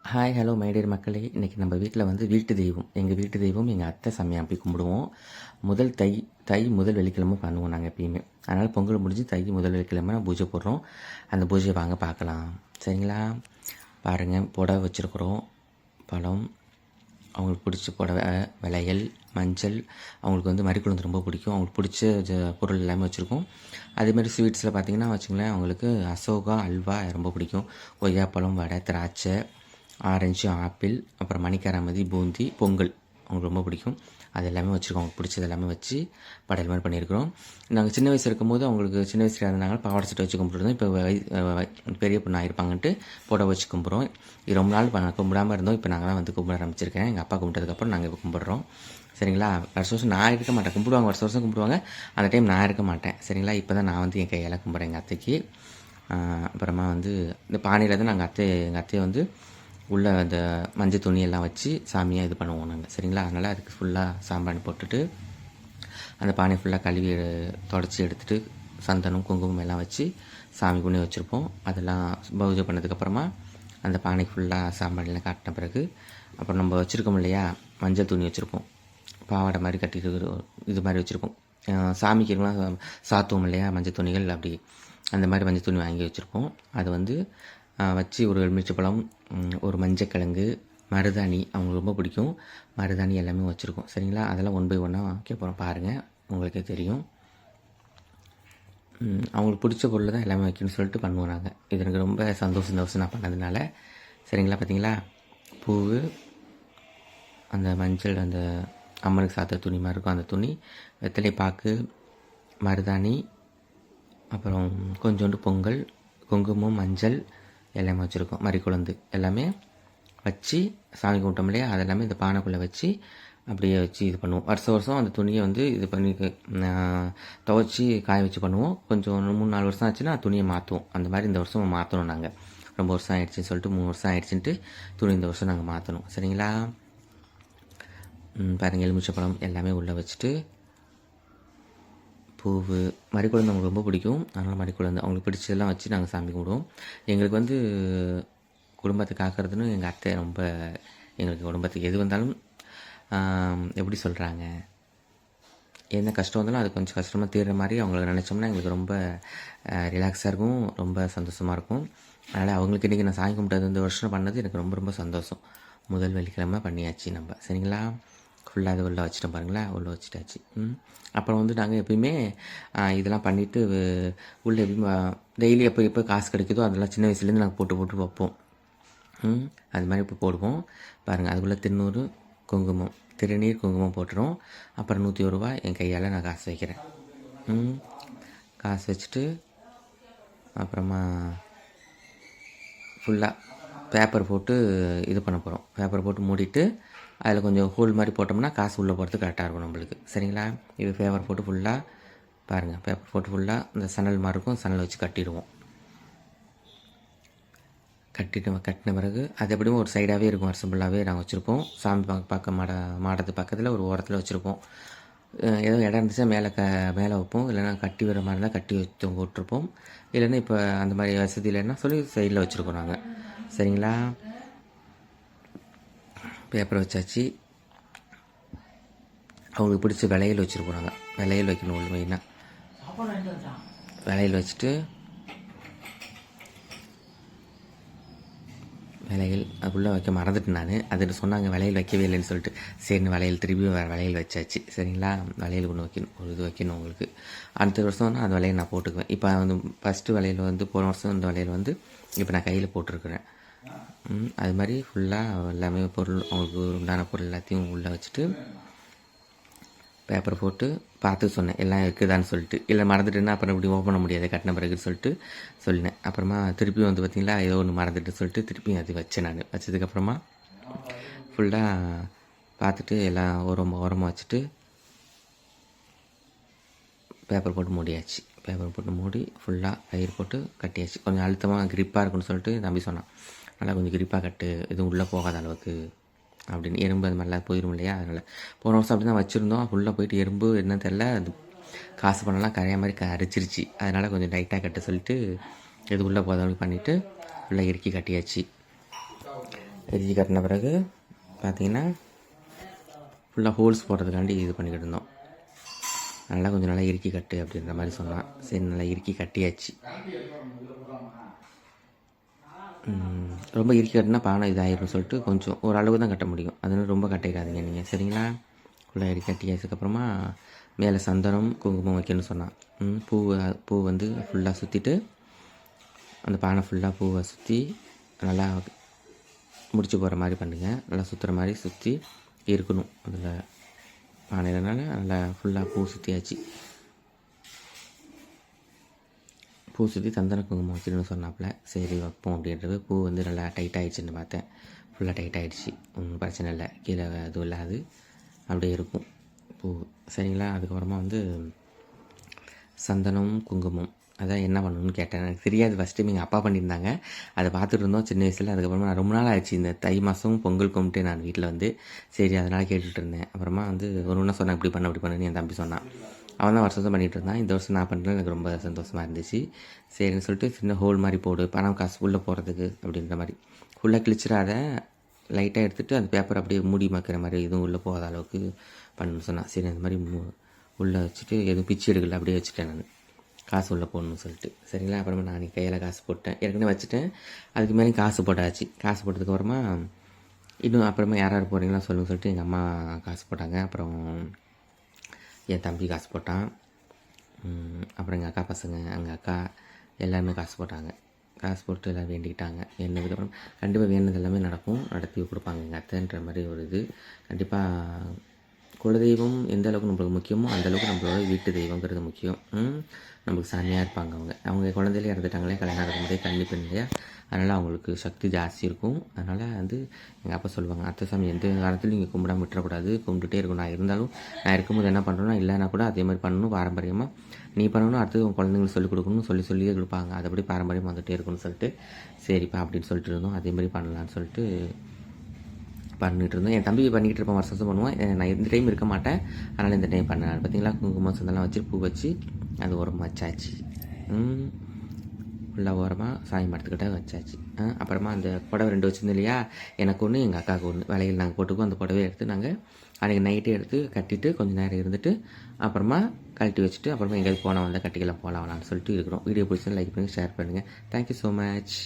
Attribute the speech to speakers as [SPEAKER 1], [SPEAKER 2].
[SPEAKER 1] Hi hello my dear மக்களே. இன்றைக்கி நம்ம வீட்டில் வந்து வீட்டு தெய்வம், எங்கள் வீட்டு தெய்வம் எங்கள் அத்தை சாமியை அப்படி கும்பிடுவோம். முதல் தை முதல் வெள்ளிக்கிழமை பண்ணுவோம் நாங்கள் எப்பயுமே. அதனால் பொங்கல் முடிஞ்சு தை முதல் வெள்ளிக்கிழமை நான் பூஜை போடுறோம். அந்த பூஜையை வாங்க பார்க்கலாம், சரிங்களா? பாருங்கள், புடவை வச்சுருக்குறோம், பழம், அவங்களுக்கு பிடிச்ச புடவை, வளையல், மஞ்சள். அவங்களுக்கு வந்து மறிக்குழந்து ரொம்ப பிடிக்கும், அவங்களுக்கு பிடிச்ச பொருள் எல்லாமே வச்சுருக்கோம். அதேமாதிரி ஸ்வீட்ஸில் பார்த்திங்கன்னா வச்சுங்களேன், அவங்களுக்கு அசோகா அல்வா ரொம்ப பிடிக்கும். கொய்யாப்பழம், வடை, திராட்சை, ஆரஞ்சு, ஆப்பிள், அப்புறம் மணிக்காராமதி, பூந்தி, பொங்கல் அவங்களுக்கு ரொம்ப பிடிக்கும். அது எல்லாமே வச்சுருக்கோம். அவங்களுக்கு பிடிச்சது எல்லாமே வச்சு படையல் மாதிரி பண்ணியிருக்கிறோம். நாங்கள் சின்ன வயசு இருக்கும்போது அவங்களுக்கு சின்ன வயசில் இருந்தாங்க பாவாடை சட்டை வச்சு கும்பிட்டுருந்தோம். இப்போ பெரிய பொண்ணாக இருப்பாங்கன்ட்டு புடவை வச்சு கும்பிட்றோம். இது ரொம்ப நாள் கும்பிடாமல் இருந்தோம். இப்போ நாங்கள் தான் வந்து கும்பிட ஆரம்பிச்சிருக்கேன். எங்கள் அப்பா கும்பிட்டதுக்கப்புறம் நாங்கள் இப்போ கும்பிட்றோம், சரிங்களா? வருஷம் வருஷம் நான் இருக்க மாட்டேன், கும்பிடுவாங்க, வருஷம் வருஷம் கும்பிடுவாங்க. அந்த டைம் நான் இருக்க மாட்டேன், சரிங்களா? இப்போ தான் நான் வந்து என் கையால் கும்பிட்றேன் எங்கள் அத்தைக்கு. அப்புறமா வந்து இந்த பானையில் தான் எங்கள் அத்தையை வந்து உள்ளே அந்த மஞ்சள் துணியெல்லாம் வச்சு சாமியாக இது பண்ணுவோம் நாங்கள், சரிங்களா? அதனால் அதுக்கு ஃபுல்லாக சாம்பிராணி போட்டுட்டு அந்த பானை ஃபுல்லாக கழுவி தொடச்சி எடுத்துகிட்டு சந்தனம், குங்குமம் எல்லாம் வச்சு சாமி குனி வச்சுருப்போம். அதெல்லாம் பூஜை பண்ணதுக்கப்புறமா அந்த பானைக்கு ஃபுல்லாக சாம்பிராணிலாம் காட்டின பிறகு அப்புறம் நம்ம வச்சுருக்கோம் இல்லையா, மஞ்சள் துணி வச்சுருப்போம், பாவாடை மாதிரி கட்டிட்டு இது மாதிரி வச்சுருப்போம். சாமிக்கு சாத்துவோம் இல்லையா மஞ்சள் துணிகள், அப்படி அந்த மாதிரி மஞ்சள் துணி வாங்கி வச்சுருப்போம். அது வந்து வச்சு ஒரு எலுமிச்சைப்பழம், ஒரு மஞ்சக்கிழங்கு, மருதாணி, அவங்களுக்கு ரொம்ப பிடிக்கும், மருதாணி எல்லாமே வச்சுருக்கோம், சரிங்களா? அதெல்லாம் ஒன் பை ஒன்னாக வைக்க போகிறோம், பாருங்கள், உங்களுக்கே தெரியும். அவங்களுக்கு பிடிச்ச பொருள் தான் எல்லாமே வைக்கணும்னு சொல்லிட்டு பண்ணுவோம் நாங்கள். இது எனக்கு ரொம்ப சந்தோஷம் நான் பண்ணதுனால, சரிங்களா? பார்த்தீங்களா, பூவு, அந்த மஞ்சள், அந்த அம்மனுக்கு சாத்த துணி மாதிரி இருக்கும் அந்த துணி, வெத்தலை பாக்கு, மருதாணி, அப்புறம் கொஞ்சோண்டு பொங்கல், குங்குமம், மஞ்சள் எல்லாமே வச்சுருக்கோம். மறிக்குழந்து எல்லாமே வச்சு சாமி கும்பிட்டோம் இல்லையா, அதெல்லாமே இந்த பானைக்குள்ளே வச்சு அப்படியே வச்சு இது பண்ணுவோம். வருஷம் அந்த துணியை வந்து இது பண்ணி துவைச்சி காய வச்சு பண்ணுவோம். கொஞ்சம் 3-4 வருஷம் ஆச்சுன்னா துணியை மாற்றுவோம். அந்த மாதிரி இந்த வருஷம் மாற்றணும் நாங்கள். ரொம்ப வருஷம் ஆயிடுச்சுன்னு சொல்லிட்டு 3 வருஷம் ஆயிடுச்சுன்ட்டு துணி இந்த வருஷம் நாங்கள் மாற்றணும், சரிங்களா? பாருங்கள், எலுமிச்சைப்பழம் எல்லாமே உள்ளே வச்சுட்டு, பூவு, மறிக்குழந்து அவங்களுக்கு ரொம்ப பிடிக்கும், அதனால் மறிக்குழந்து அவங்களுக்கு பிடிச்சதெல்லாம் வச்சு நாங்கள் சாமி கும்பிடுவோம். எங்களுக்கு வந்து குடும்பத்தை காக்கிறதுன்னு எங்கள் அத்தை ரொம்ப, எங்களுக்கு குடும்பத்துக்கு எது வந்தாலும் எப்படி சொல்கிறாங்க, என்ன கஷ்டம் வந்தாலும் அது கொஞ்சம் கஷ்டமாக தீர்ற மாதிரி அவங்கள நினச்சோம்னா எங்களுக்கு ரொம்ப ரிலாக்ஸாக இருக்கும், ரொம்ப சந்தோஷமாக இருக்கும். அதனால் அவங்களுக்கு இன்றைக்கி நான் சாமி கும்பிட்டது இந்த வருஷம் பண்ணது எனக்கு ரொம்ப ரொம்ப சந்தோஷம். முதல் வெள்ளிக்கிழமை பண்ணியாச்சு நம்ம, சரிங்களா? ஃபுல்லாக அது உள்ளே வச்சுட்டோம், பாருங்களேன், உள்ளே வச்சுட்டாச்சு. அப்புறம் வந்து நாங்கள் எப்பயுமே இதெல்லாம் பண்ணிவிட்டு உள்ளே எப்பயுமே டெய்லி எப்போ காசு கிடைக்குதோ அதெல்லாம் சின்ன வயசுலேருந்து நாங்கள் போட்டு வைப்போம். அது மாதிரி இப்போ போடுவோம், பாருங்கள். அதுக்குள்ளே திருநீர் குங்குமம் போட்டுரும். அப்புறம் 101 ரூபா என் கையால் நான் காசு வைக்கிறேன். காசு வச்சுட்டு அப்புறமா ஃபுல்லாக பேப்பர் போட்டு இது பண்ண போகிறோம். பேப்பர் போட்டு மூடிட்டு அதில் கொஞ்சம் ஹோல் மாதிரி போட்டோம்னா காசு உள்ளே போகிறதுக்கு கரெக்டாக இருக்கும் நம்மளுக்கு, சரிங்களா? இது பேப்பர் போட்டு ஃபுல்லாக பாருங்கள், பேப்பர் போட்டு ஃபுல்லாக இந்த சணல் மாதிரி இருக்கும், சணல் வச்சு கட்டிடுவோம். கட்டின பிறகு அது எப்படியும் ஒரு சைடாகவே இருக்கும், வருஷம் ஃபுல்லாகவே நாங்கள் வச்சுருப்போம். சாமி மாடத்து பக்கத்தில் ஒரு ஓரத்தில் வச்சுருப்போம். ஏதோ இடம் இருந்துச்சுன்னா மேலே வைப்போம், இல்லைன்னா கட்டி வர மாதிரி இருந்தால் கட்டி வச்சு விட்டுருப்போம். இல்லைன்னா இப்போ அந்த மாதிரி வசதி இல்லைன்னா சொல்லி சைடில் வச்சுருக்கோம் நாங்கள், சரிங்களா? பேப்பரை வச்சாச்சு. அவங்களுக்கு பிடிச்ச விலையில் வச்சுருப்போம் நாங்கள். விலையில் வைக்கணும் மெயினாக. விலையில் வச்சுட்டு விலையில் அதுக்குள்ளே வைக்க மறந்துட்டேன் நான். அது சொன்னாங்க விலையில் வைக்கவே இல்லைன்னு சொல்லிட்டு, சரின்னு விலையில் திருப்பி வேறு விலையில் வச்சாச்சு, சரிங்களா? விலையில் ஒன்று வைக்கணும், ஒரு இது வைக்கணும் உங்களுக்கு. அடுத்த வருஷம்னா அந்த விலையை நான் போட்டுக்குவேன். இப்போ வந்து ஃபஸ்ட்டு விலையில் வந்து போன வருஷம் இந்த விலையில் வந்து இப்போ நான் கையில் போட்டிருக்கிறேன். அது மாதிரி ஃபுல்லாக எல்லாமே பொருள், அவங்களுக்கு உண்டான பொருள் எல்லாத்தையும் உள்ளே வச்சுட்டு பேப்பர் போட்டு பார்த்து சொன்னேன் எல்லாம் இருக்குதான்னு சொல்லிட்டு. இல்லை மறந்துட்டுன்னா அப்புறம் இப்படி ஓப்பன் பண்ண முடியாது கட்டின பிறகுன்னு சொல்லிட்டு சொல்லினேன். அப்புறமா திருப்பி வந்து பார்த்திங்களா, ஏதோ ஒன்று மறந்துட்டு சொல்லிட்டு திருப்பி அது வச்சேன் நான். வச்சதுக்கப்புறமா ஃபுல்லாக பார்த்துட்டு எல்லாம் ஓரமாக வச்சுட்டு பேப்பர் போட்டு மூடியாச்சு. பேப்பர் போட்டு மூடி ஃபுல்லாக கயிறு போட்டு கட்டியாச்சு. கொஞ்சம் அழுத்தமாக கிரிப்பாக இருக்குன்னு சொல்லிட்டு தம்பி சொன்னான், நல்லா கொஞ்சம் கிரிப்பாக கட்டு, எதுவும் உள்ளே போகாத அளவுக்கு அப்படின்னு. எறும்பு அது மாதிரிலாம் போயிடும் இல்லையா, அதனால். போன வருஷம் அப்படி தான் வச்சுருந்தோம். உள்ளே போயிட்டு எறும்பு என்ன தெரில, அது காசு பண்ணலாம் கரையா மாதிரி அரிச்சிருச்சு. அதனால் கொஞ்சம் டைட்டாக கட்ட சொல்லிட்டு எது உள்ளே போகாத அளவுக்கு பண்ணிவிட்டு உள்ளே இறுக்கி கட்டியாச்சு. இறுக்கி கட்டின பிறகு பார்த்தீங்கன்னா ஃபுல்லாக ஹோல்ஸ் போடுறதுக்காண்டி இது பண்ணிக்கிட்டு இருந்தோம். நல்லா கொஞ்சம் நல்லா இறுக்கி கட்டு அப்படின்ற மாதிரி சொன்னான். சரி நல்லா இறுக்கி கட்டியாச்சு. ரொம்ப இறுக்கி கட்டினா பானை இதாகிடும் சொல்லிட்டு கொஞ்சம் ஓரளவு தான் கட்ட முடியும். அதனால ரொம்ப கட்டிடாதீங்க நீங்கள், சரிங்களா? ஃபுல்லாக இறுக்கி கட்டியாச்சதுக்கப்புறமா மேலே சந்தனம் குங்குமம் வைக்கணும்னு சொன்னான். பூ வந்து ஃபுல்லாக சுற்றிட்டு அந்த பானை ஃபுல்லாக பூவை சுற்றி நல்லா முடிச்சு போகிற மாதிரி பண்ணுங்க. நல்லா சுற்றுற மாதிரி சுற்றி இருக்கணும் அதில் பானையிலனால நல்லா ஃபுல்லாக பூ சுற்றியாச்சு. பூ சுற்றி சந்தன குங்குமம் வைக்கணும்னு சொன்னாப்புல. சரி வைப்போம் அப்படின்றது. பூ வந்து நல்லா டைட் ஆகிடுச்சின்னு பார்த்தேன். ஃபுல்லாக டைட் ஆகிடுச்சு. ஒன்றும் பிரச்சனை இல்லை, கீழே இதுவும் இல்லாது அப்படியே இருக்கும் பூ, சரிங்களா? அதுக்கப்புறமா வந்து சந்தனம் குங்குமம் அதான் என்ன பண்ணணும்னு கேட்டேன். எனக்கு தெரியாது ஃபஸ்ட் டைம் எங்கள் அப்பா பண்ணியிருந்தாங்க. அதை பார்த்துட்டு இருந்தோம் சின்ன வயசில். அதுக்கப்புறமா நான் ரொம்ப நாள் ஆச்சு இந்த தை மாதம் பொங்கல் கும்பிட்டு நான் வீட்டில் வந்து சரி அதனால் கேட்டுட்டு இருந்தேன். அப்புறமா வந்து ஒன்று சொன்னேன் இப்படி பண்ணுன்னு என் தம்பி சொன்னான். அவன் தான் வருஷம் பண்ணிகிட்டு இருந்தான். இந்த வருஷம் நான் பண்ணுறது எனக்கு ரொம்ப சந்தோஷமாக இருந்துச்சு. சரின்னு சொல்லிட்டு சின்ன ஹோல் மாதிரி போடு, பணம் காசு உள்ளே போகிறதுக்கு அப்படின்ற மாதிரி. ஃபுல்லாக கிழிச்சிடாத, லைட்டாக எடுத்துகிட்டு அந்த பேப்பர் அப்படியே மூடி மாக்கிற மாதிரி எதுவும் உள்ளே போகாத அளவுக்கு பண்ணணும்னு சொன்னான். சரி அந்த மாதிரி உள்ளே வச்சுட்டு எதுவும் பிச்சு எடுக்கல, அப்படியே வச்சுட்டேன் நான். காசு உள்ளே போடணும்னு சொல்லிட்டு, சரிங்களா? அப்புறமா நான் கையில் காசு போட்டேன், ஏற்கனவே வச்சுட்டேன். அதுக்கு மேலே காசு போட்டாச்சு. காசு போட்டதுக்கப்புறமா இன்னும் அப்புறமா யார் யார் போகிறீங்களா சொல்லுன்னு சொல்லிட்டு எங்கள் அம்மா காசு போட்டாங்க. அப்புறம் என் தம்பி காசு போட்டான். அப்புறம் எங்கள் அக்கா பசங்க, எங்கள் அக்கா எல்லாருமே காசு போட்டாங்க. காசு போட்டு எல்லோரும் வேண்டிக்கிட்டாங்க. என்னதுக்கப்புறம் கண்டிப்பாக வேணுனது எல்லாமே நடக்கும், நடத்தி கொடுப்பாங்க எங்கள் அத்தைன்ற மாதிரி ஒரு இது. கண்டிப்பாக குலதெய்வம் எந்த அளவுக்கு நம்மளுக்கு முக்கியமோ அந்தளவுக்கு நம்மளோட வீட்டு தெய்வங்கிறது முக்கியம். நம்மளுக்கு சாமியாக இருப்பாங்க. அவங்க குழந்தையிலே இறந்துட்டாங்களே, கல்யாணம் ஆகும்போதே கன்னி பெண் இல்லையா, அதனால் அவங்களுக்கு சக்தி ஜாஸ்தி இருக்கும். அதனால் வந்து எங்கள் அப்பா சொல்லுவாங்க, அத்தை சாமி எந்த காலத்துலையும் நீங்கள் கும்பிடாம விட்டுறக்கூடாது, கும்பிட்டுட்டே இருக்கும். நான் இருந்தாலும் நான் இருக்கும்போது என்ன பண்ணுறேன்னா இல்லைனா கூட அதே மாதிரி பண்ணணும், பாரம்பரியமாக நீ பண்ணணும், அடுத்து உங்கள் குழந்தைங்களுக்கு சொல்லிக் கொடுக்கணும்னு சொல்லியே கொடுப்பாங்க. அதுபடி பாரம்பரியம் வந்துகிட்டே இருக்குன்னு சொல்லிட்டு சரிப்பா அப்படின்னு சொல்லிட்டு இருந்தோம். அதே மாதிரி பண்ணலான்னு சொல்லிட்டு பண்ணிகிட்டு இருந்தோம். என் தம்பி பண்ணிக்கிட்டு இருப்பேன், வருஷம் பண்ணுவேன். நான் இந்த டைம் இருக்க மாட்டேன், அதனால் இந்த டைம் பண்ணேன். பார்த்தீங்களா, குங்குமம் சந்தெல்லாம் வச்சு பூ வச்சு அது ஓரமாக வச்சாச்சு. ஃபுல்லாக ஓரமாக சாமி மரத்துக்கிட்ட வச்சாச்சு. அப்புறமா அந்த புடவை 2 வச்சுருந்தோம் இல்லையா, எனக்கு ஒன்று எங்கள் அக்காவுக்கு ஒன்று. வேலையில் நாங்கள் போட்டுக்குவோம். அந்த புடவையை எடுத்து நாங்கள் அன்றைக்கி நைட்டே எடுத்து கட்டிட்டு கொஞ்சம் நேரம் இருந்துட்டு அப்புறமா கழட்டி வச்சுட்டு அப்புறமா எங்கேயாவது போனால் வந்தால் கட்டிக்கலாம் போகலாம் சொல்லிட்டு இருக்கிறோம். வீடியோ பிடிச்சா லைக் பண்ணுங்கள், ஷேர் பண்ணுங்கள். Thank you so much.